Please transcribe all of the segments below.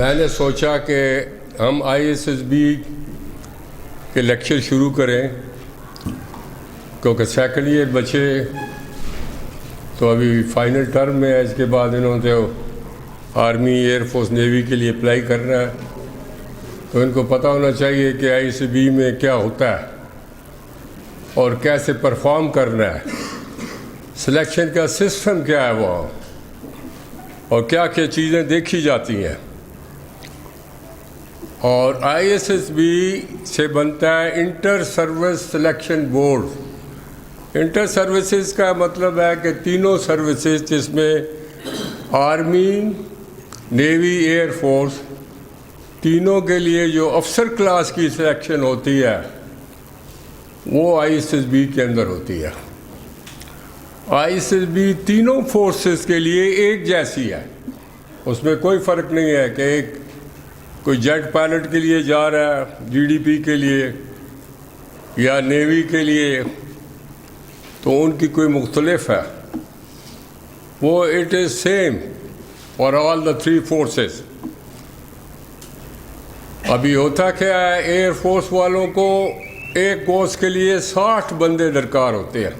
میں نے سوچا کہ ہم ISSB کے لیکچر شروع کریں، کیونکہ سیکنڈ ایئر بچے تو ابھی فائنل ٹرم میں ہے، اس کے بعد انہوں نے آرمی، ایئر فورس، نیوی کے لیے اپلائی کرنا ہے، تو ان کو پتہ ہونا چاہیے کہ ISSB میں کیا ہوتا ہے اور کیسے پرفارم کرنا ہے، سلیکشن کا سسٹم کیا ہے وہاں، اور کیا کیا چیزیں دیکھی جاتی ہیں۔ اور ISSB سے بنتا ہے inter service selection board. Inter services کا مطلب ہے کہ تینوں سروسز، جس میں آرمی، نیوی، ایئر فورس، تینوں کے لیے جو افسر کلاس کی سلیکشن ہوتی ہے وہ ISSB کے اندر ہوتی ہے۔ ISSB تینوں فورسز کے لیے ایک جیسی ہے، اس میں کوئی فرق نہیں ہے کہ ایک کوئی جیٹ پائلٹ کے لیے جا رہا ہے GDP کے لیے یا نیوی کے لیے، تو ان کی کوئی مختلف ہے، وہ it is same for all the three forces. ابھی ہوتا کیا ہے، ایئر فورس والوں کو ایک کورس کے لیے 60 بندے درکار ہوتے ہیں،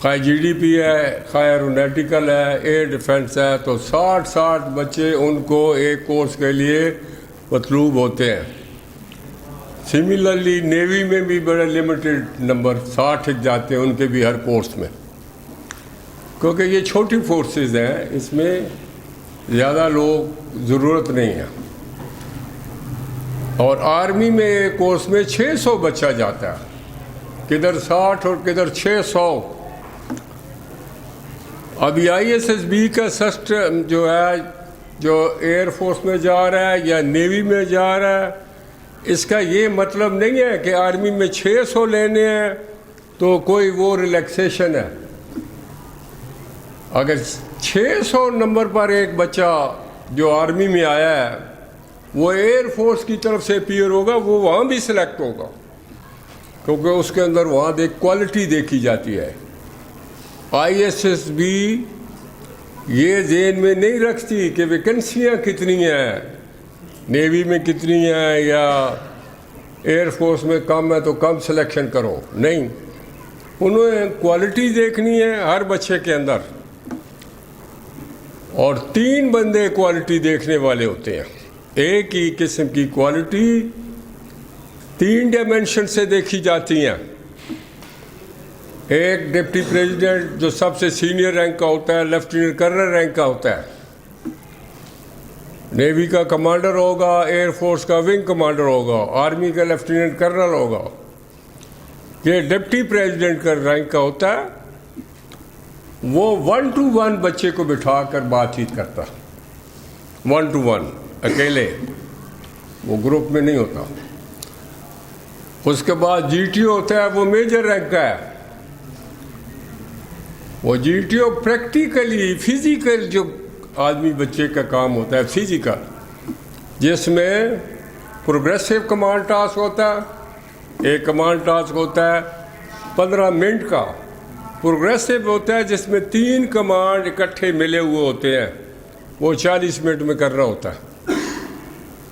خواہ GDP ہے، خواہ ایرونیٹیکل ہے، ایئر ڈیفنس ہے، تو 60 بچے ان کو ایک کورس کے لیے مطلوب ہوتے ہیں۔ سملرلی نیوی میں بھی بڑے لمیٹڈ نمبر 60 جاتے ہیں ان کے بھی ہر کورس میں، کیونکہ یہ چھوٹی فورسز ہیں، اس میں زیادہ لوگ ضرورت نہیں ہے۔ اور آرمی میں ایک کورس میں 600 بچہ جاتا ہے، کدھر 60 اور کدھر 600۔ ابھی ISSB کا سسٹم جو ہے، جو ایئر فورس میں جا رہا ہے یا نیوی میں جا رہا ہے، اس کا یہ مطلب نہیں ہے کہ آرمی میں 600 لینے ہیں تو کوئی وہ ریلیکسیشن ہے۔ اگر 600 نمبر پر ایک بچہ جو آرمی میں آیا ہے وہ ایئر فورس کی طرف سے اپیئر ہوگا، وہ وہاں بھی سلیکٹ ہوگا، کیونکہ اس کے اندر وہاں کوالٹی دیکھی جاتی ہے۔ ISSB یہ ذہن میں نہیں رکھتی کہ ویکنسیاں کتنی ہیں، نیوی میں کتنی ہیں یا ایئر فورس میں کم ہے تو کم سلیکشن کرو، نہیں، انہوں نے کوالٹی دیکھنی ہے ہر بچے کے اندر، اور 3 بندے کوالٹی دیکھنے والے ہوتے ہیں۔ ایک ہی قسم کی کوالٹی 3 ڈائمینشن سے دیکھی جاتی ہیں۔ ایک ڈپٹی پریزیڈنٹ جو سب سے سینئر رینک کا ہوتا ہے، لیفٹیننٹ کرنل رینک کا ہوتا ہے، نیوی کا کمانڈر ہوگا، ایئر فورس کا ونگ کمانڈر ہوگا، آرمی کا لیفٹیننٹ کرنل ہوگا۔ یہ ڈپٹی پریزیڈنٹ کا رینک کا ہوتا ہے، وہ 1 to 1 بچے کو بٹھا کر بات چیت کرتا، 1 to 1 اکیلے، وہ گروپ میں نہیں ہوتا۔ اس کے بعد GTO ہوتا ہے، وہ میجر رینک کا ہے۔ وہ GTO پریکٹیکلی فزیکل جو آدمی بچے کا کام ہوتا ہے، فزیکل، جس میں پروگریسو کمانڈ ٹاسک ہوتا ہے، ایک کمانڈ ٹاسک ہوتا ہے 15 منٹ کا، پروگریسو ہوتا ہے جس میں 3 کمانڈ اکٹھے ملے ہوئے ہوتے ہیں، وہ 40 منٹ میں کرنا ہوتا ہے۔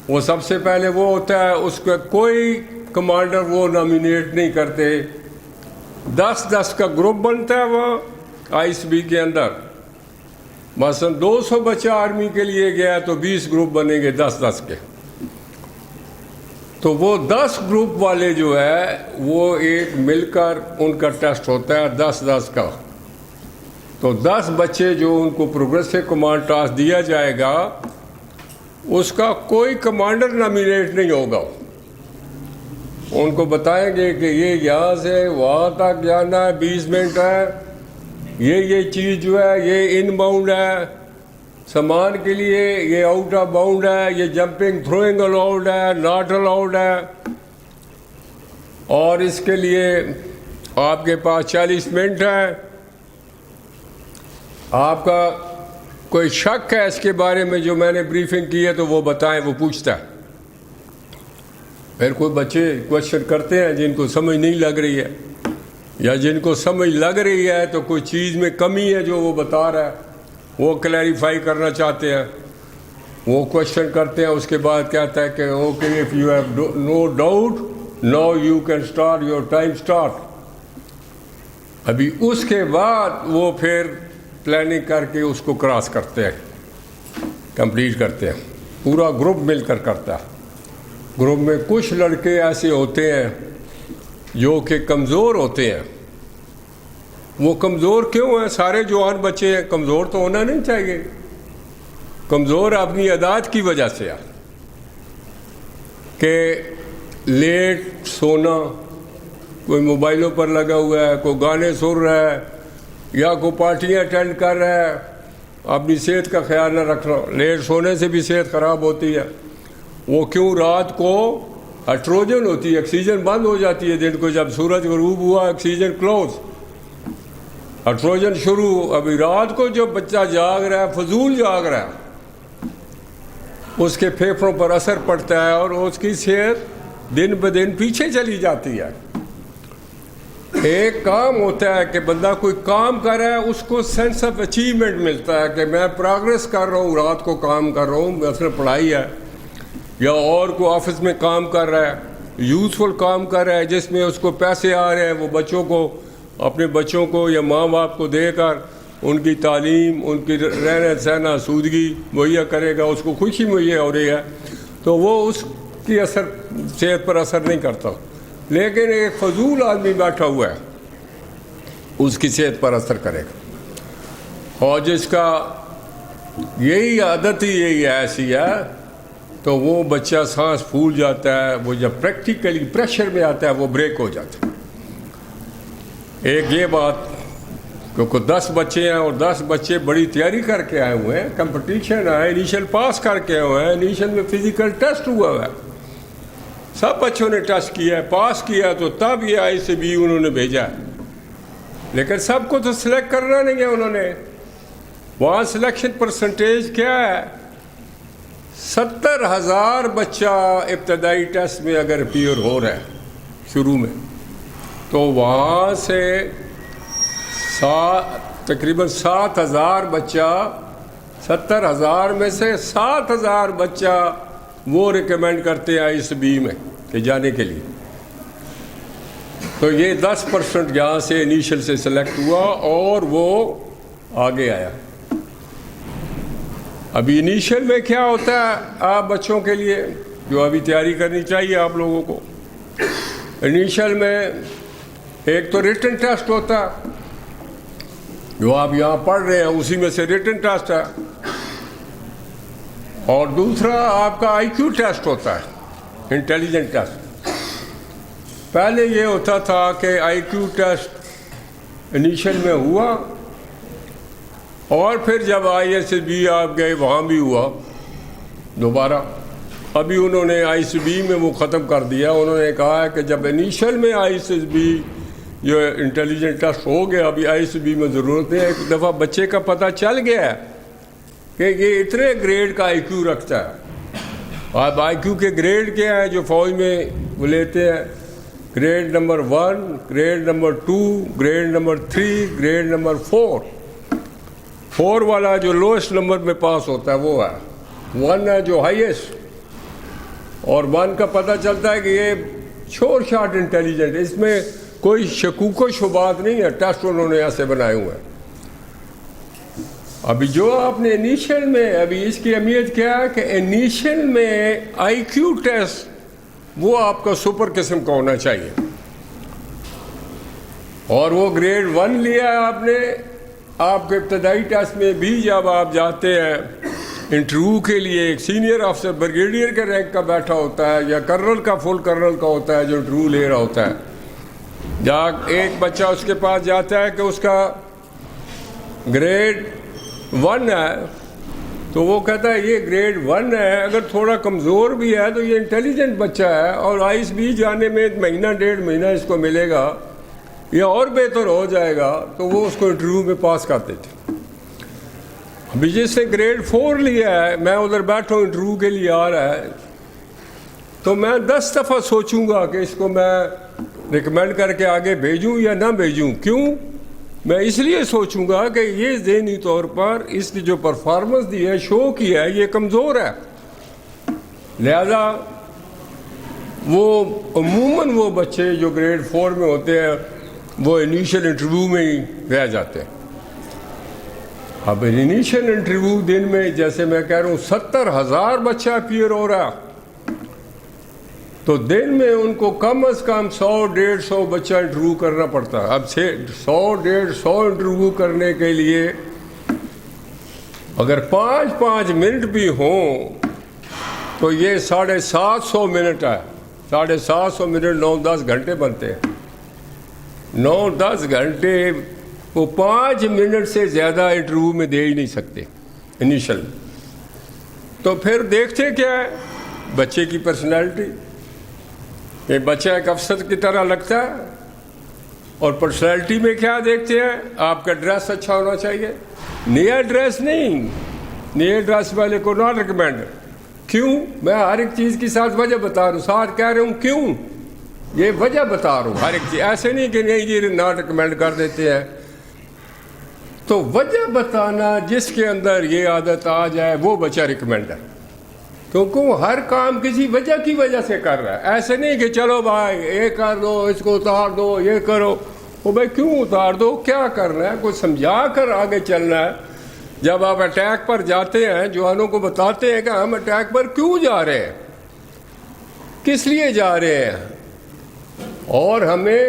وہ سب سے پہلے وہ ہوتا ہے، اس کا کوئی کمانڈر وہ نامینیٹ نہیں کرتے، 10 کا گروپ بنتا ہے وہاں ISSB کے اندر۔ مثلا 200 بچہ آرمی کے لیے گیا تو 20 گروپ بنیں گے 10 کے، تو وہ 10 گروپ والے جو ہے وہ ایک مل کر ان کا ٹیسٹ ہوتا ہے 10 کا، تو 10 بچے جو ان کو پروگریسو کمانڈ ٹاسک دیا جائے گا، اس کا کوئی کمانڈر نامینیٹ نہیں ہوگا۔ ان کو بتائیں گے کہ یہ یہاں سے وہاں تک جانا ہے 20 منٹ ہے، یہ چیز جو ہے یہ ان باؤنڈ ہے، سامان کے لیے یہ آؤٹ آف باؤنڈ ہے، یہ جمپنگ تھروئنگ الاؤڈ ہے، ناٹ الاؤڈ ہے، اور اس کے لیے آپ کے پاس 40 منٹ ہے۔ آپ کا کوئی شک ہے اس کے بارے میں جو میں نے بریفنگ کی ہے تو وہ بتائیں، وہ پوچھتا ہے۔ پھر کوئی بچے کوشچن کرتے ہیں جن کو سمجھ نہیں لگ رہی ہے، یا جن کو سمجھ لگ رہی ہے تو کوئی چیز میں کمی ہے جو وہ بتا رہا ہے، وہ کلیریفائی کرنا چاہتے ہیں، وہ کوشچن کرتے ہیں, اس کے بعد کہتا ہے کہ okay if you have no doubt now you can start your time start. ابھی اس کے بعد وہ پھر پلاننگ کر کے اس کو کراس کرتے ہیں, کمپلیٹ کرتے ہیں. پورا گروپ مل کر کرتا ہے. گروپ میں کچھ لڑکے ایسے ہوتے ہیں جو کہ کمزور ہوتے ہیں. وہ کمزور کیوں ہیں؟ سارے جوان بچے ہیں, کمزور تو ہونا نہیں چاہیے. کمزور اپنی عادات کی وجہ سے ہے کہ لیٹ سونا, کوئی موبائلوں پر لگا ہوا ہے, کوئی گانے سن رہا ہے, یا کوئی پارٹیاں اٹینڈ کر رہا ہے, اپنی صحت کا خیال نہ رکھنا. لیٹ سونے سے بھی صحت خراب ہوتی ہے. وہ کیوں؟ رات کو ہائیڈروجن ہوتی ہے, آکسیجن بند ہو جاتی ہے. دن کو جب سورج غروب ہوا آکسیجن کلوز, ہائیڈروجن شروع. ابھی رات کو جو بچہ جاگ رہا ہے, فضول جاگ رہا ہے, اس کے پھیپھڑوں پر اثر پڑتا ہے اور اس کی صحت دن بہ دن پیچھے چلی جاتی ہے. ایک کام ہوتا ہے کہ بندہ کوئی کام کر رہا ہے, اس کو سینس آف اچیومنٹ ملتا ہے کہ میں پروگریس کر رہا ہوں, رات کو کام کر رہا ہوں, مثلا پڑھائی ہے, یا اور کوئی آفس میں کام کر رہا ہے, یوزفل کام کر رہا ہے جس میں اس کو پیسے آ رہے ہیں. وہ بچوں کو, اپنے بچوں کو یا ماں باپ کو دے کر ان کی تعلیم, ان کی رہنا سہنا سودگی مہیا کرے گا, اس کو خوشی مہیا ہو رہی ہے, تو وہ اس کی صحت پر اثر نہیں کرتا. لیکن ایک فضول آدمی بیٹھا ہوا ہے, اس کی صحت پر اثر کرے گا. اور جس کا یہی عادت ہی یہی ایسی ہے, تو وہ بچہ سانس پھول جاتا ہے. وہ جب پریکٹیکلی پریشر میں آتا ہے وہ بریک ہو جاتا ہے. ایک یہ بات, کیونکہ 10 بچے ہیں اور 10 بچے بڑی تیاری کر کے آئے ہوئے ہیں, کمپٹیشن ہے, انیشل پاس کر کے آئے ہوئے ہیں, انیشل میں فزیکل ٹیسٹ ہوا ہے, سب بچوں نے ٹیسٹ کیا ہے, پاس کیا, تو تب یہ آئی سے بی انہوں نے بھیجا ہے. لیکن سب کو تو سلیکٹ کرنا نہیں ہے انہوں نے. وہاں سلیکشن پرسنٹیج کیا ہے؟ 70,000 بچہ ابتدائی ٹیسٹ میں اگر اپیئر ہو رہا ہے شروع میں, تو وہاں سے تقریباً 7,000 بچہ, 70,000 میں سے 7,000 بچہ وہ ریکمینڈ کرتے ہیں آئی ایس بی میں کہ جانے کے لیے. تو یہ 10% یہاں سے انیشل سے سلیکٹ ہوا اور وہ آگے آیا. ابھی انیشل میں کیا ہوتا ہے آپ بچوں کے لیے, جو ابھی تیاری کرنی چاہیے آپ لوگوں کو. انیشل میں ایک تو ریٹن ٹیسٹ ہوتا ہے, جو آپ یہاں پڑھ رہے ہیں اسی میں سے ریٹن ٹیسٹ ہے, اور دوسرا آپ کا آئی کیو ٹیسٹ ہوتا ہے, انٹیلیجنٹ ٹیسٹ. پہلے یہ ہوتا تھا کہ آئی کیو ٹیسٹ انیشل میں ہوا, اور پھر جب آئی ایس بی آپ گئے وہاں بھی ہوا دوبارہ. ابھی انہوں نے آئی سی بی میں وہ ختم کر دیا. انہوں نے کہا ہے کہ جب انیشل میں آئی ایس بی جو انٹیلیجنٹ ٹیسٹ ہو گیا, ابھی آئی سی بی میں ضرورت ہے. ایک دفعہ بچے کا پتہ چل گیا ہے کہ یہ اتنے گریڈ کا آئی کیو رکھتا ہے. اب آئی کیو کے گریڈ کیا ہے جو فوج میں وہ لیتے ہیں؟ Grade number 1, grade number 2, grade number 3, grade number 4. 4 والا جو لوئسٹ نمبر میں پاس ہوتا ہے وہ ہے. 1 ہے جو ہائیسٹ, اور 1 کا پتہ چلتا ہے کہ یہ چھوڑ شاٹ انٹیلیجنٹ, اس میں کوئی شکوک و شبہات نہیں ہے. ٹیسٹ انہوں نے ایسے بنائے ہوئے ہیں. ابھی جو آپ نے انیشل میں, ابھی اس کی اہمیت کیا ہے کہ انیشل میں آئی کیو ٹیسٹ وہ آپ کا سپر قسم کا ہونا چاہیے, اور وہ گریڈ 1 لیا ہے آپ نے. آپ کے ابتدائی ٹیسٹ میں بھی جب آپ جاتے ہیں انٹرویو کے لیے, ایک سینئر افسر بریگیڈیئر کے رینک کا بیٹھا ہوتا ہے یا کرنل کا, فل کرنل کا ہوتا ہے جو انٹرویو لے رہا ہوتا ہے. جب ایک بچہ اس کے پاس جاتا ہے کہ اس کا گریڈ 1 ہے, تو وہ کہتا ہے یہ گریڈ 1 ہے, اگر تھوڑا کمزور بھی ہے تو یہ انٹیلیجنٹ بچہ ہے, اور آئی ایس بی جانے میں 1 مہینہ 1.5 مہینہ اس کو ملے گا, یہ اور بہتر ہو جائے گا. تو وہ اس کو انٹرویو میں پاس کر دیتے. ابھی جس نے گریڈ 4 لیا ہے, میں ادھر بیٹھا ہوں انٹرویو کے لیے آ رہا ہے, تو میں 10 دفعہ سوچوں گا کہ اس کو میں ریکمینڈ کر کے آگے بھیجوں یا نہ بھیجوں. کیوں؟ میں اس لیے سوچوں گا کہ یہ ذہنی طور پر اس کی جو پرفارمنس دی ہے، شو کی ہے، یہ کمزور ہے، لہذا وہ عموماً وہ بچے جو گریڈ 4 میں ہوتے ہیں وہ انیشل انٹرویو میں ہی رہ جاتے ہیں۔ اب انیشل انٹرویو دن میں جیسے میں کہہ رہا ہوں 70,000 بچہ اپیئر ہو رہا، تو دن میں ان کو کم از کم 100-150 بچہ انٹرویو کرنا پڑتا ہے۔ اب 100-150 انٹرویو کرنے کے لیے اگر 5-5 منٹ بھی ہوں تو یہ 750 منٹ ہے۔ 750 منٹ 9-10 گھنٹے بنتے ہیں۔ 9-10 گھنٹے وہ 5 منٹ سے زیادہ انٹرویو میں دے ہی نہیں سکتے انیشل۔ تو پھر دیکھتے کیا ہے؟ بچے کی پرسنالٹی۔ یہ بچہ ایک افسر کی طرح لگتا ہے، اور پرسنالٹی میں کیا دیکھتے ہیں؟ آپ کا ڈریس اچھا ہونا چاہیے، نیا ڈریس نہیں، نئے ڈریس والے کو ناٹ ریکمینڈ۔ کیوں؟ میں ہر ایک چیز کی ساتھ وجہ بتا رہا ہوں، ساتھ کہہ رہا ہوں کیوں، یہ وجہ بتا رہا ہوں ہر ایک چیز، ایسے نہیں کہ نہیں جی ناٹ ریکمینڈ کر دیتے ہیں۔ تو وجہ بتانا، جس کے اندر یہ عادت آ جائے وہ بچہ ریکمینڈ ہے، کیونکہ وہ ہر کام کسی وجہ کی وجہ سے کر رہا ہے۔ ایسے نہیں کہ چلو بھائی یہ کر دو، اس کو اتار دو، یہ کرو۔ وہ بھائی کیوں اتار دو، کیا کرنا ہے، کوئی سمجھا کر آگے چلنا ہے۔ جب آپ اٹیک پر جاتے ہیں، جوانوں کو بتاتے ہیں کہ ہم اٹیک پر کیوں جا رہے ہیں، کس لیے جا رہے ہیں، اور ہمیں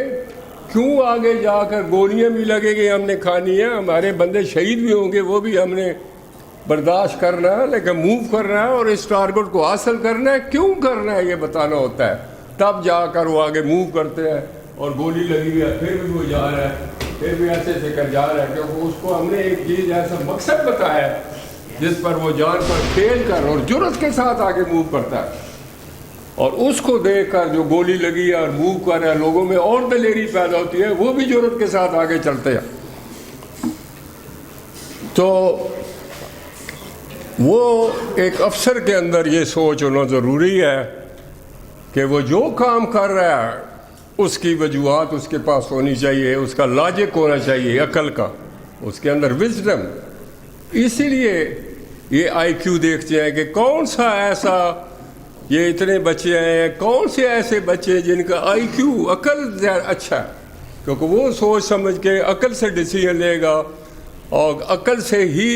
کیوں آگے جا کر گولیاں بھی لگے گی ہم نے کھانی ہے، ہمارے بندے شہید بھی ہوں گے، وہ بھی ہم نے برداشت کرنا ہے، لیکن موو کرنا ہے اور اس ٹارگٹ کو حاصل کرنا ہے۔ کیوں کرنا ہے یہ بتانا ہوتا ہے، تب جا کر وہ آگے موو کرتے ہیں۔ اور گولی لگی ہے پھر بھی وہ جا رہا ہے، پھر بھی ایسے سے کر جا رہا ہے، کیونکہ اس کو ہم نے ایک چیز ایسا مقصد بتایا ہے جس پر وہ جان پر کھیل کر اور جرأت کے ساتھ آگے موو کرتا ہے۔ اور اس کو دیکھ کر جو گولی لگی ہے اور موو کر رہا ہے، لوگوں میں اور دلیری پیدا ہوتی ہے، وہ بھی جرأت کے ساتھ آگے چلتے ہیں۔ تو وہ ایک افسر کے اندر یہ سوچ ہونا ضروری ہے کہ وہ جو کام کر رہا ہے اس کی وجوہات اس کے پاس ہونی چاہیے، اس کا لاجک ہونا چاہیے، عقل کا، اس کے اندر وزڈم۔ اسی لیے یہ آئی کیو دیکھتے ہیں کہ کون سا ایسا، یہ اتنے بچے ہیں، کون سے ایسے بچے جن کا آئی کیو، عقل اچھا ہے، کیونکہ وہ سوچ سمجھ کے عقل سے ڈیسیژن لے گا اور عقل سے ہی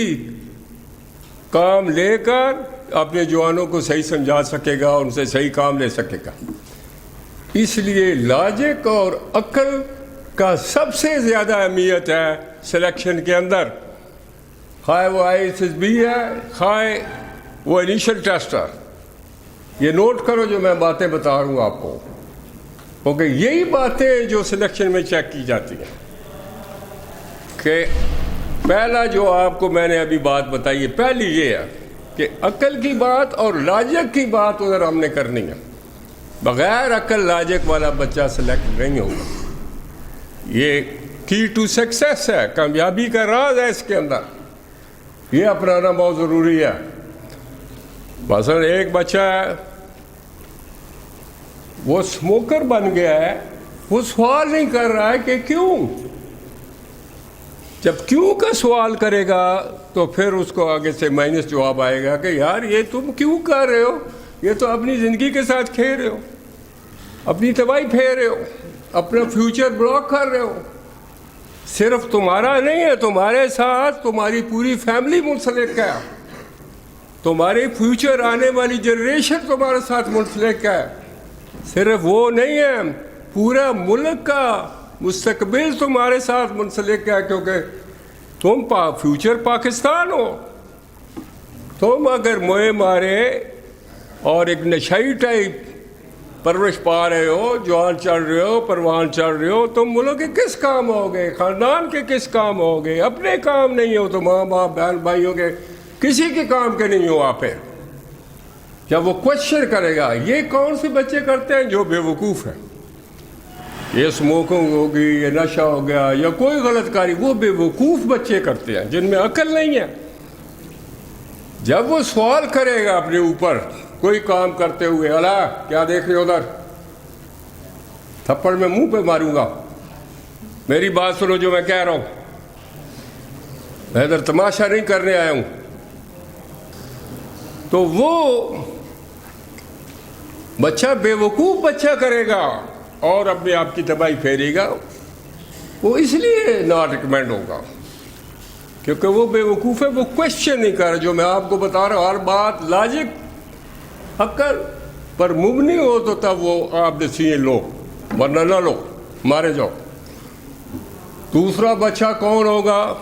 کام لے کر اپنے جوانوں کو صحیح سمجھا سکے گا، ان سے صحیح کام لے سکے گا۔ اس لیے لاجک اور عقل کا سب سے زیادہ اہمیت ہے سلیکشن کے اندر، خواہ وہ ISSB ہے، خواہ وہ انیشل ٹیسٹ ہے۔ یہ نوٹ کرو جو میں باتیں بتا رہا ہوں آپ کو، کیونکہ یہی باتیں جو سلیکشن میں چیک کی جاتی ہیں۔ کہ پہلا جو آپ کو میں نے ابھی بات بتائی ہے، پہلی یہ ہے کہ عقل کی بات اور لاجک کی بات ادھر ہم نے کرنی ہے۔ بغیر عقل لاجک والا بچہ سلیکٹ نہیں ہوگا۔ یہ کی ٹو سکسیس ہے، کامیابی کا راز ہے اس کے اندر، یہ اپنانا بہت ضروری ہے۔ مثلا ایک بچہ ہے وہ اسموکر بن گیا ہے، وہ سوال نہیں کر رہا ہے کہ کیوں۔ جب کیوں کا سوال کرے گا تو پھر اس کو آگے سے مائنس جواب آئے گا کہ یار یہ تم کیوں کر رہے ہو، یہ تو اپنی زندگی کے ساتھ کھیل رہے ہو، اپنی تباہی پھیر رہے ہو، اپنا فیوچر بلاک کر رہے ہو۔ صرف تمہارا نہیں ہے، تمہارے ساتھ تمہاری پوری فیملی منسلک ہے، تمہاری فیوچر آنے والی جنریشن تمہارے ساتھ منسلک ہے۔ صرف وہ نہیں ہے، پورا ملک کا مستقبل تمہارے ساتھ منسلک ہے، کیونکہ تم فیوچر پاکستان ہو۔ تم اگر موئے مارے اور ایک نشائی ٹائپ پرورش پا رہے ہو، جوان چڑھ رہے ہو، پروان چڑھ رہے ہو، تم ملک کے کس کام ہوگے، خاندان کے کس کام ہوگے، اپنے کام نہیں ہو، تو ماں باپ بہن بھائیوں کے کسی کے کام کے نہیں ہو۔ آپ پھر جب وہ کوشچن کرے گا، یہ کون سے بچے کرتے ہیں جو بے وقوف ہیں، یہ اسموکنگ ہوگی، یہ نشہ ہو گیا یا کوئی غلط کاری، وہ بے وقوف بچے کرتے ہیں جن میں عقل نہیں ہے۔ جب وہ سوال کرے گا اپنے اوپر کوئی کام کرتے ہوئے، اللہ کیا دیکھ رہے ہو ادھر، تھپڑ میں منہ پہ ماروں گا، میری بات سنو جو میں کہہ رہا ہوں، میں ادھر تماشا نہیں کرنے آیا ہوں. تو وہ بچہ بیوقوف بچہ کرے گا اور اپنے آپ کی تباہی پھیرے گا. وہ اس لیے ناٹ ریکمینڈ ہوگا کیونکہ وہ بیوقوف ہے, وہ کوشچن نہیں کر رہا. جو میں آپ کو بتا رہا ہوں ہر بات لاجک عقل پر مبنی ہو تو تب وہ آپ ڈیسیژن لو, ورنہ نہ لو, مارے جاؤ. دوسرا بچہ کون ہوگا؟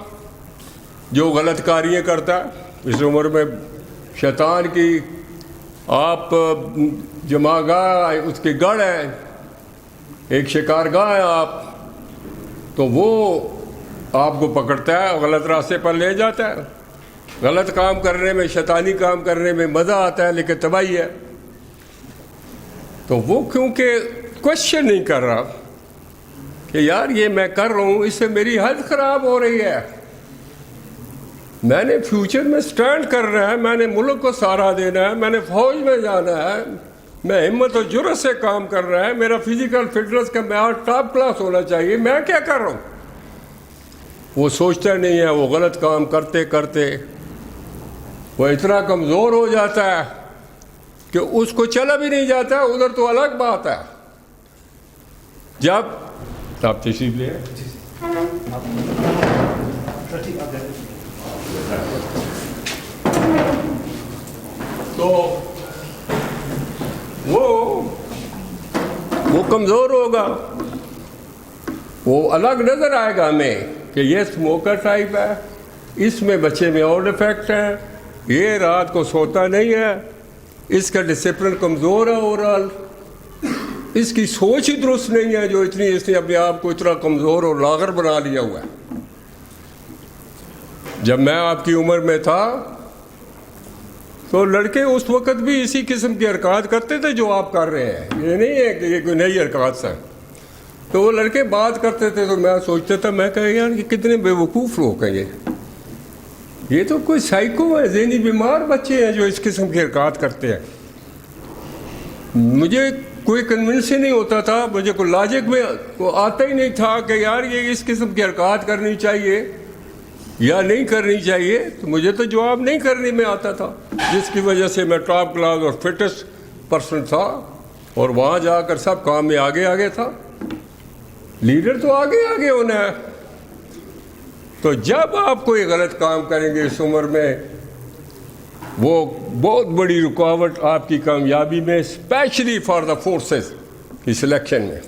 جو غلط کاریاں کرتا ہے اس عمر میں. شیطان کی آپ جمع گاہ اس کی گڑھ ہے, ایک شکار گاہ ہے آپ, تو وہ آپ کو پکڑتا ہے, غلط راستے پر لے جاتا ہے. غلط کام کرنے میں, شیطانی کام کرنے میں مزہ آتا ہے لیکن تباہی ہے. تو وہ کیونکہ کوشچن نہیں کر رہا کہ یار یہ میں کر رہا ہوں, اس سے میری حالت خراب ہو رہی ہے, میں نے فیوچر میں سٹینڈ کرنا ہے, میں نے ملک کو سہارا دینا ہے, میں نے فوج میں جانا ہے, میں ہمت و جرأت سے کام کر رہا ہے, میرا فزیکل فٹنس کا معیار ٹاپ کلاس ہونا چاہیے, میں کیا کر رہا ہوں؟ وہ سوچتا نہیں ہے. وہ غلط کام کرتے کرتے وہ اتنا کمزور ہو جاتا ہے کہ اس کو چلا بھی نہیں جاتا. ادھر تو الگ بات ہے. جب آپ تشریف لے تو وہ کمزور ہوگا, وہ الگ نظر آئے گا ہمیں کہ یہ اسموکر ٹائپ ہے, اس میں بچے میں اور ڈیفیکٹ ہے, یہ رات کو سوتا نہیں ہے, اس کا ڈسپلن کمزور ہے, اوورال اس کی سوچ ہی درست نہیں ہے جو اتنی اس نے اپنے آپ کو اتنا کمزور اور لاغر بنا لیا ہوا ہے. جب میں آپ کی عمر میں تھا تو لڑکے اس وقت بھی اسی قسم کی حرکات کرتے تھے جو آپ کر رہے ہیں. یہ نہیں ہے کہ یہ کوئی نئی حرکات ہیں. تو وہ لڑکے بات کرتے تھے تو میں سوچتا تھا, میں کہا یار یہ کتنے بیوقوف لوگ ہیں, یہ تو کوئی سائیکو ہے, ذہنی بیمار بچے ہیں جو اس قسم کی حرکات کرتے ہیں. مجھے کوئی کنونس ہی نہیں ہوتا تھا, مجھے کوئی لاجک میں آتا ہی نہیں تھا کہ یار یہ اس قسم کی حرکات کرنی چاہیے یا نہیں کرنی چاہیے. تو مجھے تو جواب نہیں کرنے میں آتا تھا, جس کی وجہ سے میں ٹاپ کلاس اور فٹسٹ پرسن تھا, اور وہاں جا کر سب کام میں آگے آگے تھا. لیڈر تو آگے آگے ہونا ہے. تو جب آپ کوئی غلط کام کریں گے اس عمر میں, وہ بہت بڑی رکاوٹ آپ کی کامیابی میں, اسپیشلی فار دا فورسز کی سلیکشن میں,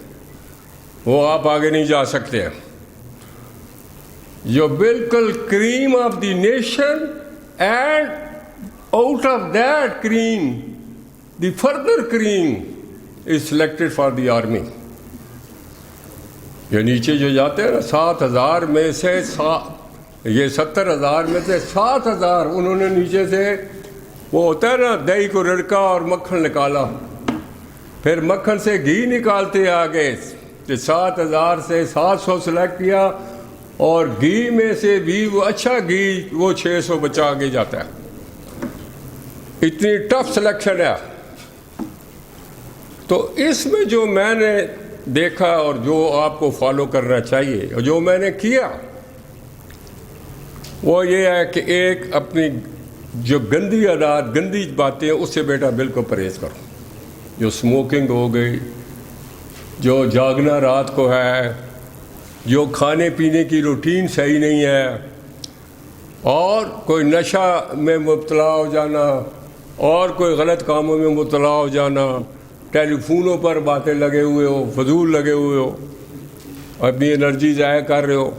وہ آپ آگے نہیں جا سکتے ہیں. جو بالکل cream of the nation, and out of that cream the further cream is selected for the army. یہ نیچے جو جاتے ہیں نا, 7,000 میں سے یہ 70,000 میں سے 7,000 انہوں نے نیچے سے, وہ ہوتا ہے نا دہی کو رڑکا اور مکھن نکالا, پھر مکھن سے گھی نکالتے آگے, 7,000 سے 700 سلیکٹ کیا, اور گھی میں سے بھی وہ اچھا گھی وہ 600 بچا کے جاتا ہے. اتنی ٹف سلیکشن ہے. تو اس میں جو میں نے دیکھا اور جو آپ کو فالو کرنا چاہیے اور جو میں نے کیا, وہ یہ ہے کہ ایک اپنی جو گندی عادات, گندی باتیں ہیں, اس سے بیٹا بالکل پرہیز کرو. جو اسموکنگ ہو گئی, جو جاگنا رات کو ہے, جو کھانے پینے کی روٹین صحیح نہیں ہے, اور کوئی نشہ میں مبتلا ہو جانا, اور کوئی غلط کاموں میں مبتلا ہو جانا, ٹیلی فونوں پر باتیں لگے ہوئے ہو, فضول لگے ہوئے ہو, اپنی انرجی ضائع کر رہے ہو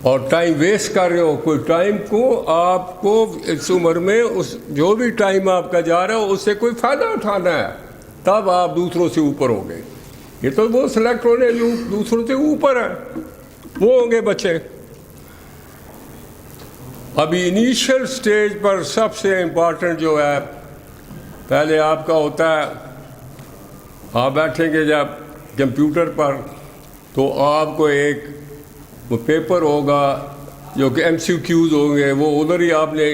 اور ٹائم ویسٹ کر رہے ہو. کوئی ٹائم کو آپ کو اس عمر میں اس جو بھی ٹائم آپ کا جا رہا ہو اس سے کوئی فائدہ اٹھانا ہے, تب آپ دوسروں سے اوپر ہو گئے. یہ تو وہ سلیکٹ ہونے جو دوسروں سے اوپر ہیں وہ ہوں گے بچے. ابھی انیشل سٹیج پر سب سے امپورٹنٹ جو ہے, پہلے آپ کا ہوتا ہے, آپ بیٹھیں گے جب کمپیوٹر پر تو آپ کو ایک وہ پیپر ہوگا جو کہ MCQs ہوں گے, وہ ادھر ہی آپ نے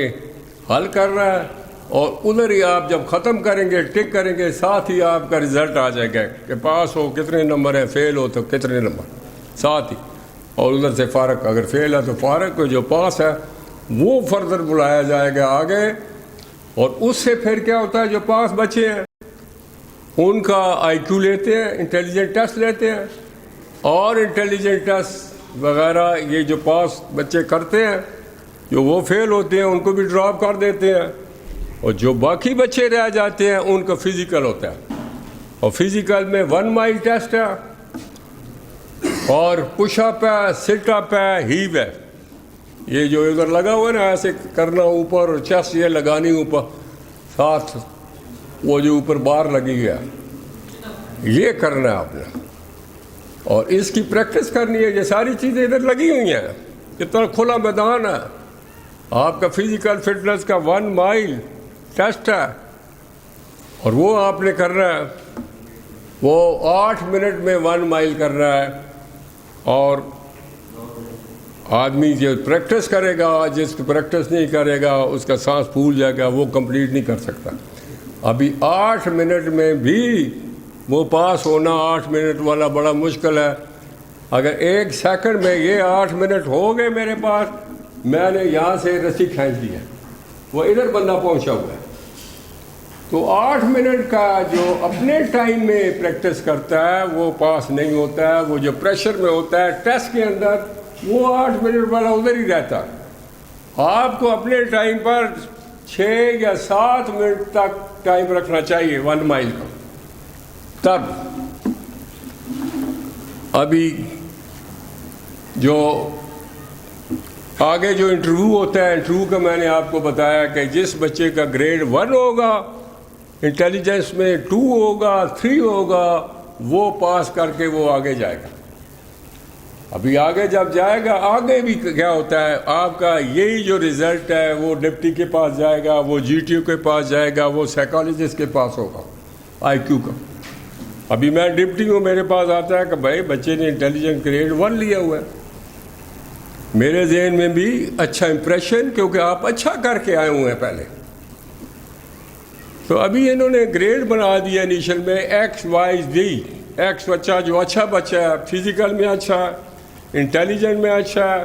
حل کرنا ہے, اور ادھر ہی آپ جب ختم کریں گے ٹک کریں گے, ساتھ ہی آپ کا رزلٹ آ جائے گا کہ پاس ہو کتنے نمبر ہیں, فیل ہو تو کتنے نمبر, ساتھ ہی. اور ادھر سے فارغ، اگر فیل ہے تو فارغ کو، جو پاس ہے وہ فردر بلایا جائے گا آگے. اور اس سے پھر کیا ہوتا ہے، جو پاس بچے ہیں ان کا آئی کیو لیتے ہیں، انٹیلیجنٹ ٹیسٹ لیتے ہیں، اور انٹیلیجنٹ ٹیسٹ وغیرہ یہ جو پاس بچے کرتے ہیں، جو وہ فیل ہوتے ہیں ان کو بھی ڈراپ کر دیتے ہیں. اور جو باقی بچے رہ جاتے ہیں ان کا فزیکل ہوتا ہے، اور فزیکل میں 1 مائل ٹیسٹ ہے، اور پش اپ ہے، سٹ اپ ہے، ہیو ہے. یہ جو ادھر لگا ہوا ہے نا، ایسے کرنا اوپر، اور چیسٹ یہ لگانی اوپر، ساتھ وہ جو اوپر بار لگی گیا، یہ کرنا ہے آپ نے. اور اس کی پریکٹس کرنی ہے. یہ ساری چیزیں ادھر لگی ہوئی ہیں، اتنا کھلا میدان ہے. آپ کا فزیکل فٹنس کا 1 مائل ٹیسٹ ہے، اور وہ آپ نے کرنا ہے. وہ 8 منٹ میں 1 مائل کرنا ہے. اور آدمی جو پریکٹس کرے گا، جس کی پریکٹس نہیں کرے گا اس کا سانس پھول جائے گا، وہ کمپلیٹ نہیں کر سکتا. ابھی 8 منٹ میں بھی وہ پاس ہونا 8 منٹ والا بڑا مشکل ہے. اگر 1 سیکنڈ میں یہ 8 منٹ ہو گئے میرے پاس، میں نے یہاں سے رسی کھینچ لی ہے، وہ ادھر بندہ پہنچا ہوا ہے. تو 8 منٹ کا جو اپنے ٹائم میں پریکٹس کرتا ہے وہ پاس نہیں ہوتا ہے. وہ جو پریشر میں ہوتا ہے ٹیسٹ کے اندر، وہ 8 منٹ والا ادھر ہی رہتا ہے. آپ کو اپنے ٹائم پر 6 یا 7 منٹ تک ٹائم رکھنا چاہیے 1 مائل کا. تب ابھی جو آگے جو انٹرویو ہوتا ہے، انٹرویو کا میں نے آپ کو بتایا کہ جس بچے کا گریڈ 1 ہوگا، انٹیلیجنس میں 2 ہوگا، 3 ہوگا، وہ پاس کر کے وہ آگے جائے گا. ابھی آگے جب جائے گا، آگے بھی کیا ہوتا ہے، آپ کا یہی جو رزلٹ ہے وہ ڈپٹی کے پاس جائے گا، وہ جی ٹی او کے پاس جائے گا، وہ سائیکالوجسٹ کے پاس ہوگا آئی کیو کا. ابھی میں ڈپٹی ہوں، میرے پاس آتا ہے کہ بھائی بچے نے انٹیلیجنٹ گریڈ 1 لیا ہوا ہے. میرے ذہن میں بھی اچھا امپریشن، کیونکہ آپ اچھا کر کے آئے ہوئے ہیں پہلے. تو ابھی انہوں نے گریڈ بنا دیا انیشل میں ایکس وائی زی. ایکس بچہ جو اچھا بچہ ہے، فزیکل میں اچھا ہے، انٹیلیجنٹ میں اچھا ہے،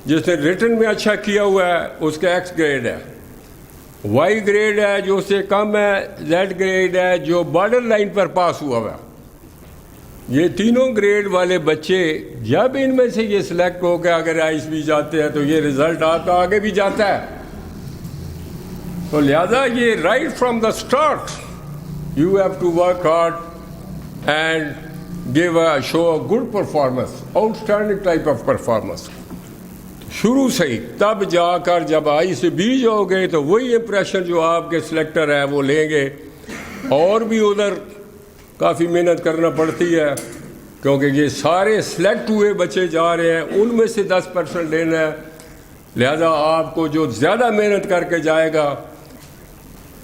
جس نے ریٹن میں اچھا کیا ہوا ہے، اس کا ایکس گریڈ ہے. وائی گریڈ ہے جو اس سے کم ہے، زیڈ گریڈ ہے جو بارڈر لائن پر پاس ہوا ہوا. یہ تینوں گریڈ والے بچے جب ان میں سے یہ سلیکٹ ہو کے اگر آئیس بھی جاتے ہیں تو یہ رزلٹ آتا آگے بھی جاتا ہے. تو لہذا یہ right from the start you have to work hard and give a show a good performance, outstanding type of performance شروع سے ہی. تب جا کر جب آئی سے بی جاؤ گے تو وہی امپریشن جو آپ کے سلیکٹر ہیں وہ لیں گے. اور بھی ادھر کافی محنت کرنا پڑتی ہے، کیونکہ یہ سارے سلیکٹ ہوئے بچے جا رہے ہیں، ان میں سے 10% لینا ہے. لہذا آپ کو جو زیادہ محنت کر کے جائے گا،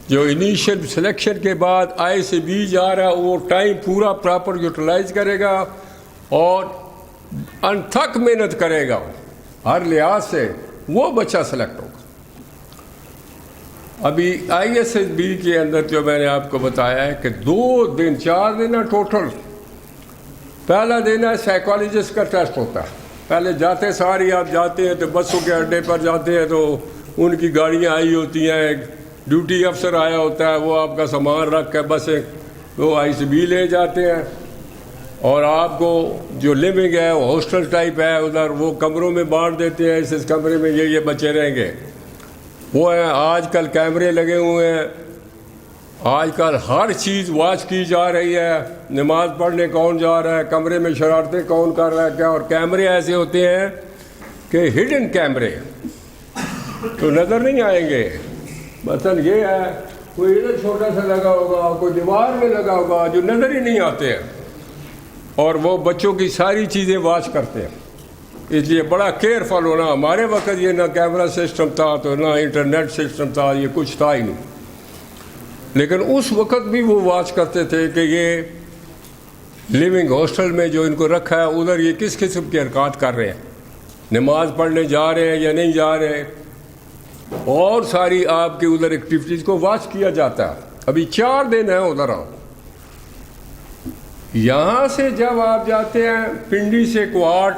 جو انیشل سلیکشن کے بعد آئی سے بی جا رہا ہے، وہ ٹائم پورا پراپر یوٹیلائز کرے گا اور انتھک محنت کرے گا ہر لحاظ سے، وہ بچہ سلیکٹ ہوگا. ابھی آئی ایس ایس بی کے اندر جو میں نے آپ کو بتایا ہے کہ 4 دن ہے ٹوٹل. پہلا دن ہے سائیکالوجسٹ کا ٹیسٹ ہوتا ہے. پہلے جاتے ساری آپ جاتے ہیں تو بسوں کے اڈے پر جاتے ہیں تو ان کی گاڑیاں آئی ہوتی ہیں، ڈیوٹی افسر آیا ہوتا ہے، وہ آپ کا سامان رکھ کے بسیں وہ آئی سی بی لے جاتے ہیں. اور آپ کو جو لیونگ ہے وہ ہاسٹل ٹائپ ہے، ادھر وہ کمروں میں بانٹ دیتے ہیں، اس کمرے میں یہ بچے رہیں گے. وہ ہیں آج کل کیمرے لگے ہوئے ہیں، آج کل ہر چیز واچ کی جا رہی ہے. نماز پڑھنے کون جا رہا ہے، کمرے میں شرارتیں کون کر رہا ہے کیا. اور کیمرے ایسے ہوتے ہیں کہ ہڈن کیمرے تو نظر نہیں آئیں گے. مثلاً یہ ہے کوئی ادھر چھوٹا سا لگا ہوگا، کوئی دیوار میں لگا ہوگا جو نظر ہی نہیں آتے ہیں، اور وہ بچوں کی ساری چیزیں واچ کرتے ہیں. اس لیے بڑا کیئرفل ہونا. ہمارے وقت یہ نہ کیمرہ سسٹم تھا تو نہ انٹرنیٹ سسٹم تھا، یہ کچھ تھا ہی نہیں. لیکن اس وقت بھی وہ واچ کرتے تھے کہ یہ لیونگ ہاسٹل میں جو ان کو رکھا ہے ادھر یہ کس قسم کے حرکات کر رہے ہیں، نماز پڑھنے جا رہے ہیں یا نہیں جا رہے، اور ساری آپ کی ادھر ایکٹیویٹیز کو واچ کیا جاتا ہے. ابھی 4 دن ہیں ادھر. آؤ یہاں سے جب آپ جاتے ہیں پنڈی سے کوارٹ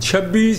26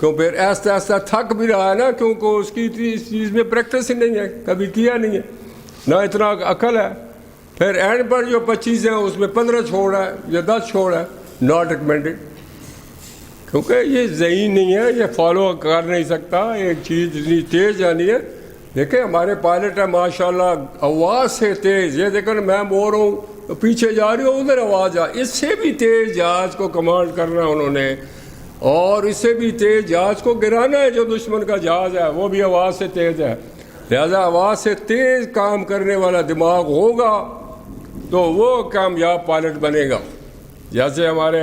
کیوں پھر ایسا ایسا تھک بھی رہا ہے نا، کیونکہ اس کی اس چیز میں پریکٹس ہی نہیں ہے، کبھی کیا نہیں ہے، نہ اتنا عقل ہے. پھر اینڈ پر جو 25 ہیں اس میں 15 چھوڑ ہے یا 10 چھوڑ ہے، ناٹ ریکمینڈیڈ، کیونکہ یہ ذہین نہیں ہے، یہ فالو کر نہیں سکتا. ایک چیز اتنی تیز جانی ہے. دیکھیں ہمارے پائلٹ ہیں ماشاء اللہ آواز سے تیز، یہ دیکھیں میں بول رہا ہوں پیچھے جا رہی ہوں ادھر آواز اس سے بھی تیز جہاز کو کمانڈ کرنا انہوں نے، اور اس سے بھی تیز جہاز کو گرانا ہے جو دشمن کا جہاز ہے، وہ بھی آواز سے تیز ہے. لہذا آواز سے تیز کام کرنے والا دماغ ہوگا تو وہ کامیاب پائلٹ بنے گا. جیسے ہمارے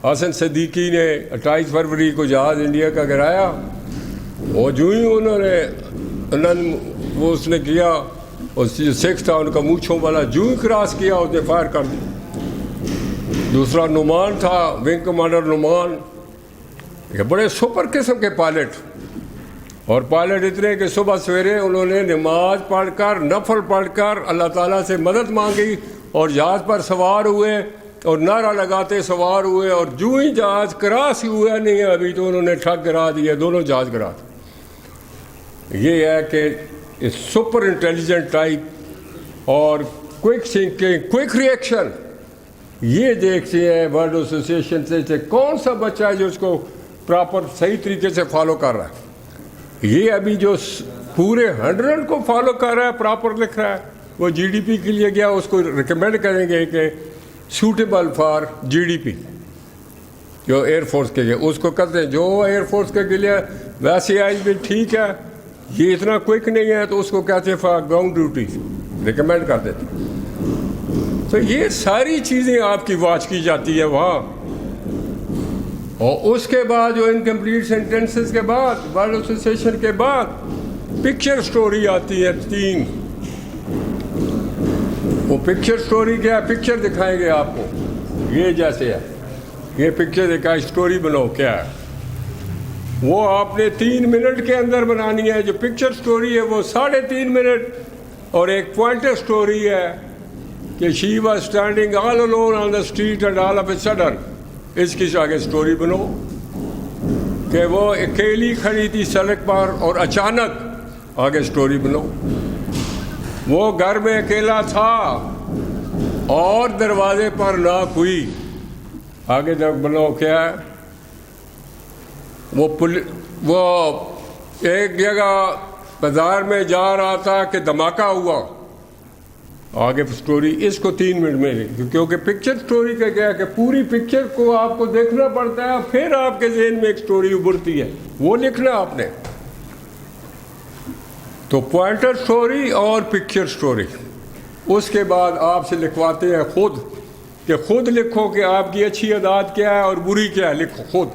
حسن صدیقی نے 28 فروری کو جہاز انڈیا کا گرایا، اور جو ہی انہوں نے وہ اس نے کیا، اس جو سکھ تھا ان کا مونچھوں والا جو ہی کراس کیا اس نے فائر کر دی. دوسرا نعمان تھا، ونگ کمانڈر نعمان، یہ بڑے سپر قسم کے پائلٹ، اور پائلٹ اتنے کہ صبح سویرے انہوں نے نماز پڑھ کر نفل پڑھ کر اللہ تعالیٰ سے مدد مانگی اور جہاز پر سوار ہوئے اور نعرہ لگاتے سوار ہوئے، اور جو ہی جہاز کراس ہی ہوا نہیں ہے ابھی تو انہوں نے ٹھگ گرا دیا، دونوں جہاز گرا دیے. یہ ہے کہ سپر انٹیلیجنٹ ٹائپ اور کوئک تھنکنگ، کوئک ریئیکشن، یہ دیکھتے ہیں ورلڈ ایسوسیشن سے کون سا بچہ ہے جو اس کو پراپر صحیح طریقے سے فالو کر رہا ہے. یہ ابھی جو پورے 100 کو فالو کر رہا ہے، پراپر لکھ رہا ہے، وہ جی ڈی پی کے لیے گیا، اس کو ریکمینڈ کریں گے کہ suitable for G D P جو ایئر فورس کے لیے، اس کو کہتے ہیں جو ایئر فورس کے لیے ویسے آئی بھی ٹھیک ہے، یہ اتنا کوئک نہیں ہے تو اس کو کہتے ہیں فار گراؤنڈ ڈیوٹی، ریکمینڈ کر دیتے. تو یہ ساری چیزیں آپ کی واچ کی جاتی ہے وہاں. اور اس کے بعد جو انکمپلیٹ سینٹینسز کے بعد ورلڈ ایسوسیشن کے بعد پکچر سٹوری آتی ہے 3. وہ پکچر سٹوری کیا ہے؟ پکچر دکھائیں گے آپ کو، یہ جیسے ہے، یہ پکچر دکھائے، سٹوری بناؤ کیا ہے. وہ آپ نے 3 منٹ کے اندر بنانی ہے. جو پکچر سٹوری ہے وہ 3.5 منٹ، اور ایک پوائنٹر سٹوری ہے کہ she was standing all alone on the street and all of a sudden, اس کی آگے سٹوری بنو کہ وہ اکیلی کھڑی تھی سڑک پر اور اچانک، آگے سٹوری بنو. وہ گھر میں اکیلا تھا اور دروازے پر ناک ہوئی، آگے جب بنو کیا ہے. وہ ایک جگہ بازار میں جا رہا تھا کہ دھماکہ ہوا، آگے سٹوری. اس کو 3 منٹ میں، کیونکہ پکچر سٹوری کا کیا ہے کہ پوری پکچر کو آپ کو دیکھنا پڑتا ہے، پھر آپ کے ذہن میں ایک سٹوری ابھرتی ہے، وہ لکھنا آپ نے. تو پوائنٹر سٹوری اور پکچر سٹوری. اس کے بعد آپ سے لکھواتے ہیں خود، کہ خود لکھو کہ آپ کی اچھی عادات کیا ہے اور بری کیا ہے، لکھو خود.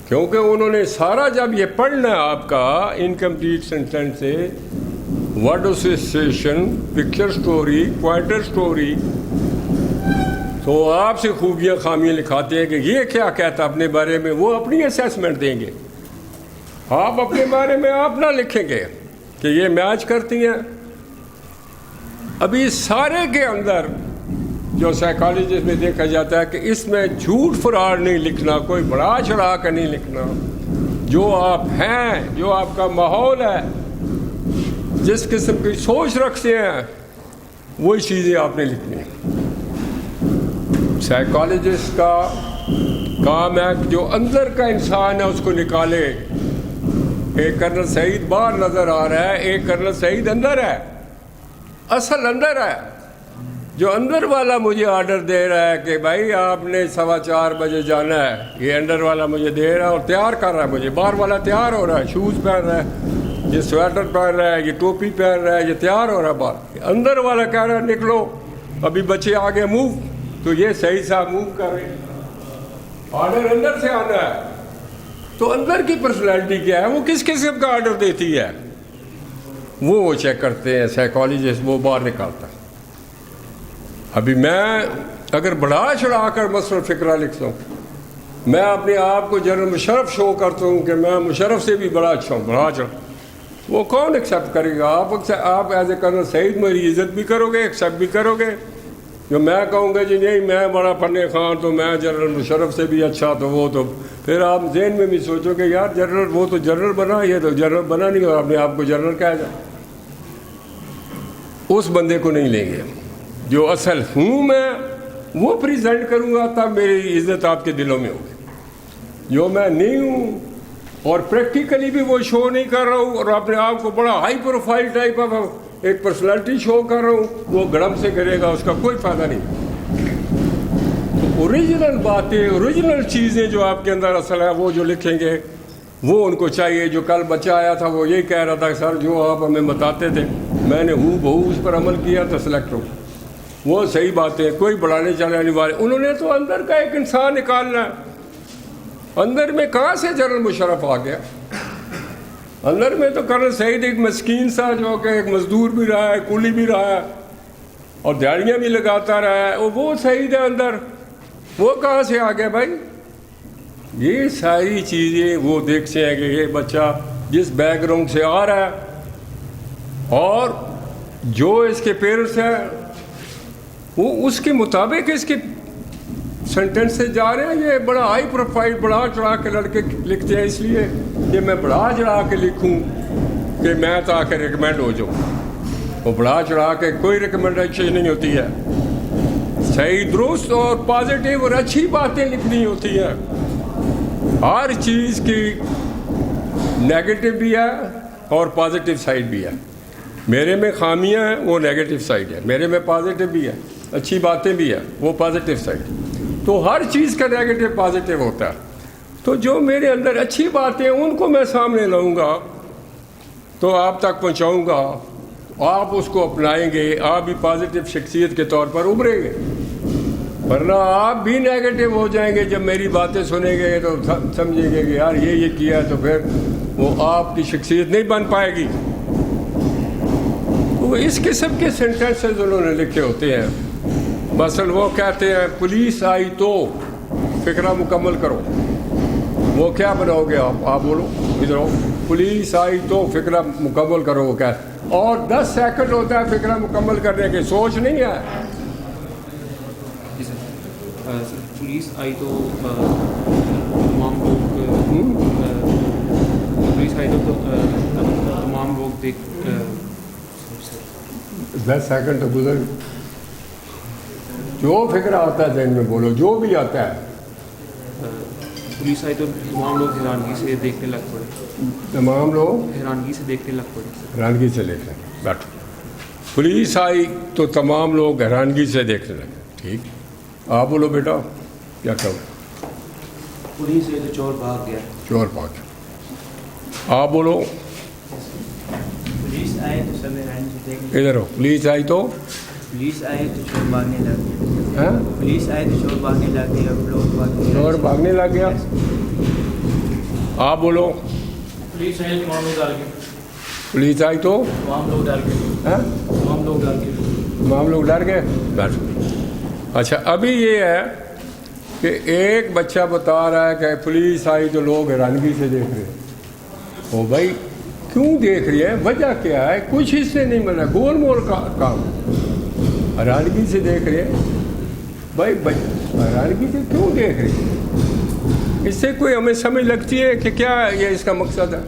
کیونکہ انہوں نے سارا جب یہ پڑھنا ہے آپ کا انکمپلیٹ سینٹینس سے، word association, picture story, pointer story, تو آپ سے خوبیاں خامیاں لکھاتے ہیں کہ یہ کیا کہتا اپنے بارے میں. وہ اپنی اسیسمنٹ دیں گے، آپ اپنے بارے میں آپ نہ لکھیں گے کہ یہ میچ کرتی ہیں. ابھی سارے کے اندر جو سائیکالوجسٹ میں دیکھا جاتا ہے کہ اس میں جھوٹ فراڈ نہیں لکھنا، کوئی بڑا چڑھا کر نہیں لکھنا. جو آپ ہیں، جو آپ کا ماحول ہے، جس قسم کی سوچ رکھتے ہیں، وہی چیزیں آپ نے لکھنی ہیں. سائیکالوجسٹ کا کام ہے کہ جو اندر کا انسان ہے اس کو نکالے. ایک کرنل سعید باہر نظر آ رہا ہے، ایک کرنل سعید اندر ہے، اصل اندر ہے. جو اندر والا مجھے آرڈر دے رہا ہے کہ بھائی آپ نے 4:15 بجے جانا ہے، یہ اندر والا مجھے دے رہا ہے اور تیار کر رہا ہے مجھے. باہر والا تیار ہو رہا ہے، شوز پہن رہا ہے، یہ سویٹر پہن رہا ہے، یہ ٹوپی پہن رہا ہے، یہ تیار ہو رہا ہے. باہر اندر والا کہہ رہا ہے نکلو، ابھی بچے آگے موو، تو یہ صحیح صاحب موو کر رہے ہیں. آرڈر اندر سے آنا ہے. تو اندر کی پرسنالٹی کیا ہے، وہ کس قسم کا آرڈر دیتی ہے، وہ چیک کرتے ہیں سائیکالوجسٹ، وہ باہر نکالتا ہے. ابھی میں اگر بڑھا چڑھا کر مثلا فکرہ لکھتا ہوں، میں اپنے آپ کو جنرل مشرف شو کرتا ہوں کہ میں مشرف سے بھی بڑا اچھا ہوں، بڑھا چڑھا، وہ کون ایکسیپٹ کرے گا؟ آپ ایز اے کرنل سعید میری عزت بھی کرو گے، ایکسیپٹ بھی کرو گے، جو میں کہوں گا جی نہیں میں بڑا فن خان تو میں جنرل مشرف سے بھی اچھا تو وہ تو پھر آپ ذہن میں بھی سوچو کہ یار جنرل وہ تو جنرل بنا یہ تو جنرل بنا نہیں اور اپنے آپ کو جنرل کہا جائے. اس بندے کو نہیں لیں گے. جو اصل ہوں میں وہ پریزنٹ کروں گا تب میری عزت آپ کے دلوں میں ہوگی. جو میں نہیں ہوں اور پریکٹیکلی بھی وہ شو نہیں کر رہا ہوں اور اپنے آپ کو بڑا ہائی پروفائل ٹائپ آف ایک پرسنالٹی شو کر رہا ہوں وہ گڑم سے کرے گا, اس کا کوئی فائدہ نہیں. اوریجنل باتیں اوریجنل چیزیں جو آپ کے اندر اصل ہے وہ جو لکھیں گے وہ ان کو چاہیے. جو کل بچہ آیا تھا وہ یہی کہہ رہا تھا کہ سر جو آپ ہمیں بتاتے تھے میں نے بہو اس پر عمل کیا تو سلیکٹ ہو. وہ صحیح باتیں کوئی بڑھانے چلانے والے انہوں نے تو اندر کا ایک انسان نکالنا ہے. اندر میں کہاں سے جنرل مشرف آ گیا؟ اندر میں تو کرنل سعید ایک مسکین سا جو کہ ایک مزدور بھی رہا ہے, کولی بھی رہا ہے اور دیہڑیاں بھی لگاتا رہا ہے. وہ سعید ہے اندر, وہ کہاں سے آ گیا بھائی؟ یہ ساری چیزیں وہ دیکھتے ہیں کہ یہ بچہ جس بیک گراؤنڈ سے آ رہا ہے اور جو اس کے پیرنٹس ہیں وہ اس کے مطابق اس کے سینٹنس سے جا رہے ہیں. یہ بڑا ہائی پروفائل بڑھا چڑھا کے لڑکے لکھتے ہیں اس لیے کہ میں بڑھا چڑھا کے لکھوں کہ میں تو آ کے ریکمینڈ ہو جاؤں. وہ بڑھا چڑھا کے کوئی ریکمنڈیشن نہیں ہوتی ہے. صحیح درست اور پازیٹیو اور اچھی باتیں لکھنی ہوتی ہیں. ہر چیز کی نیگیٹو بھی ہے اور پازیٹیو سائڈ بھی ہے. میرے میں خامیاں ہیں وہ نیگیٹو سائڈ ہے, میرے میں پازیٹیو بھی ہے, اچھی باتیں بھی ہیں وہ پازیٹیو سائڈ. تو ہر چیز کا نیگیٹو پازیٹیو ہوتا ہے. تو جو میرے اندر اچھی باتیں ہیں ان کو میں سامنے لاؤں گا تو آپ تک پہنچاؤں گا, آپ اس کو اپنائیں گے, آپ بھی پازیٹیو شخصیت کے طور پر ابھریں گے. ورنہ آپ بھی نیگیٹو ہو جائیں گے. جب میری باتیں سنیں گے تو سمجھیں گے کہ یار یہ کیا ہے تو پھر وہ آپ کی شخصیت نہیں بن پائے گی. تو اس قسم کے سینٹنسز انہوں نے لکھے ہوتے ہیں. مثلا وہ کہتے ہیں پولیس آئی تو فکرہ مکمل کرو. وہ کیا بناؤ گے آپ بولو ادھر ہو. پولیس آئی تو فکرہ مکمل کرو وہ کہتے اور 10 سیکنڈ ہوتا ہے فکرہ مکمل کرنے کے, سوچ نہیں ہے. پولیس آئی تو تمام لوگ پولیس آئی تو تمام لوگ دیکھ 10 سیکنڈ تو گزر. جو فکر آتا ہے ذہن میں بولو جو بھی آتا ہے. پولیس آئی تو تمام لوگ حیرانگی سے دیکھنے لگ پڑے. تمام لوگ حیرانگی سے دیکھنے لگ پڑے. حیرانگی سے دیکھ لیں بیٹھو. پولیس آئی تو تمام لوگ حیرانگی سے دیکھنے لگے. ٹھیک آپ بولو بیٹا کیا کہو. پولیس آئی تو چور بھاگ گیا. چور بھاگ گیا. آپ بولو. پولیس آئے تو سب حیرانی سے دیکھنے. ادھر ہو. پولیس آئی تو پولیس آئے تو چور بھاگنے لگ گیا. ہاں پولیس آئے تو چور بھاگنے لگ گیا. چور بھاگنے لگ گیا. آپ بولو. پولیس آئی تو تمام لوگ ڈر گئے. پولیس آئی تو تمام لوگ ڈر گئے. ہاں تمام لوگ ڈر گئے. تمام لوگ ڈر گئے. بیٹھو. اچھا ابھی یہ ہے کہ ایک بچہ بتا رہا ہے کہ پولیس آئی تو لوگ حیرانگی سے دیکھ رہے ہیں. او بھائی کیوں دیکھ رہی ہے, وجہ کیا ہے؟ کچھ اس سے نہیں ملا, گول مول کا کام. حیرانگی سے دیکھ رہے ہیں بھائی, حیرانگی سے کیوں دیکھ رہے ہیں؟ اس سے کوئی ہمیں سمجھ لگتی ہے کہ کیا یہ اس کا مقصد ہے؟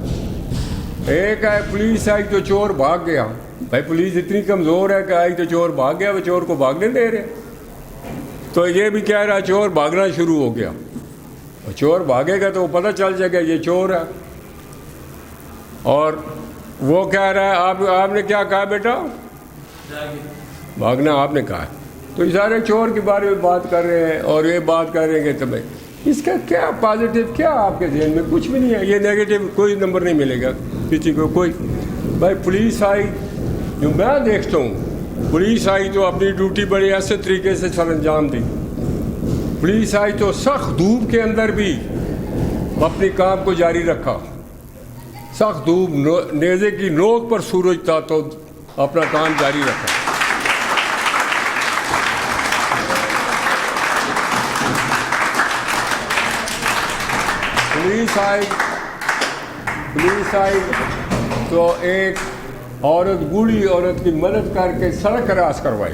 ایک ہے پولیس آئی تو چور بھاگ گیا. بھائی پولیس اتنی کمزور ہے کہ آئی تو چور بھاگ گیا, وہ چور کو بھاگنے دے رہے. تو یہ بھی کہہ رہا چور بھاگنا شروع ہو گیا. چور بھاگے گا تو وہ پتہ چل جائے گا یہ چور ہے. اور وہ کہہ رہا ہے آپ نے کیا کہا بیٹا؟ بھاگنا آپ نے کہا ہے. تو یہ سارے چور کے بارے میں بات کر رہے ہیں اور یہ بات کر رہے ہیں کہ تمہیں اس کا کیا پازیٹیو کیا آپ کے ذہن میں کچھ بھی نہیں ہے. یہ نیگیٹو کوئی نمبر نہیں ملے گا کسی کو. کوئی بھائی پولیس آئی جو میں دیکھتا ہوں, پولیس آئی تو اپنی ڈیوٹی بڑے ایسے طریقے سے سر انجام دی. پولیس آئی تو سخت دھوپ کے اندر بھی اپنی کام کو جاری رکھا. سخت دھوپ نیزے کی نوک پر سورج تھا تو اپنا کام جاری رکھا. پولیس آئی تو ایک عورت بوڑھی عورت کی مدد کر کے سڑک کراس کروائی.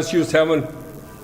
SU-7